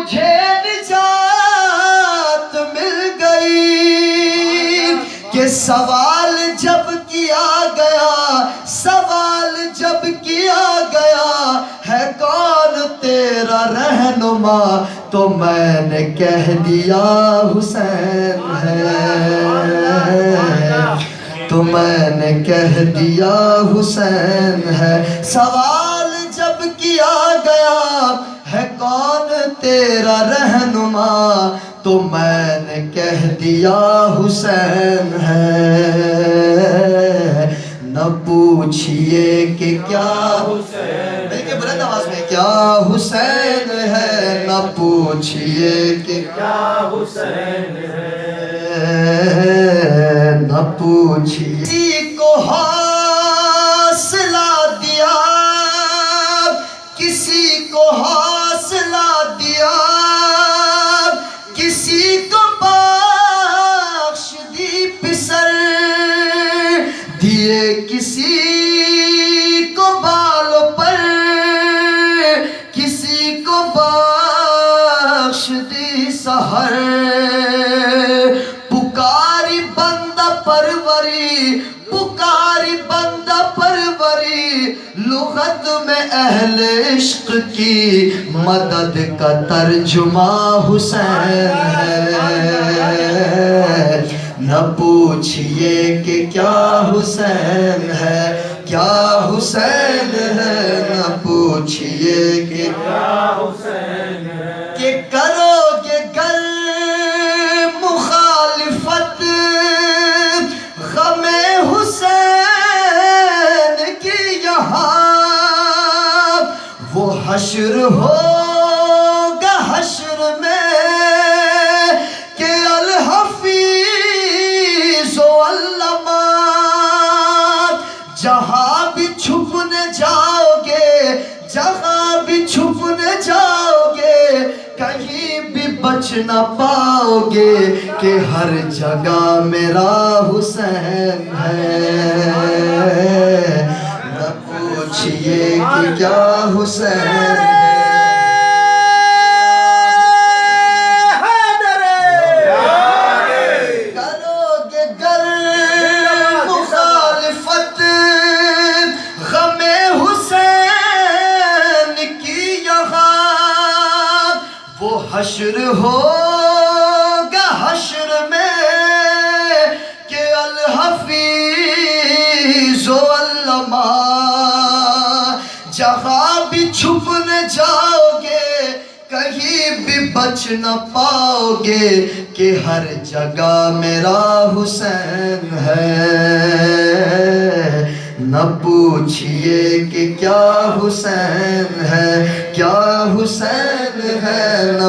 مجھے نجات مل گئی کہ سوال جب کیا گیا ہے کون تیرا رہنما تو میں نے کہہ دیا حسین ہے تو میں نے کہہ دیا حسین ہے سوال جب کیا گیا ہے کون تیرا رہنما تو میں نے کہہ دیا حسین ہے نہ پوچھئے کہ کیا حسین بلکہ بلند آواز میں کیا حسین ہے نہ پوچھئے کہ کیا حسین ہے نہ پوچھئے کسی کو حوصلہ دیا کسی کو حوصلہ دیا کسی کو بخش دی پسر دیے کسی کو بالوں پر کسی کو بخش دی سحر پکاری بندہ پروری لغت میں اہل عشق کی مدد کا ترجمہ حسین ہے نہ پوچھئے کہ کیا حسین ہے کیا حسین ہے نہ پوچھئے کہ کیا حسین ہے کہ کرو گے گر مخالفت غم حسین کی یہاں وہ حشر ہوگا حشر میں کہ الحفیظ و علامہ جہاں بھی چھپنے جاؤ گے کہیں بھی بچ نہ پاؤ گے کہ ہر جگہ میرا حسین ہے نہ پوچھئے کہ کیا حسین ہے حشر ہوگا حشر میں کہ الحفیظ و علامہ جہاں بھی چھپنے جاؤ گے کہیں بھی بچ نہ پاؤ گے کہ ہر جگہ میرا حسین ہے نہ پوچھئے کہ کیا حسین ہے کیا حسین ہے نہ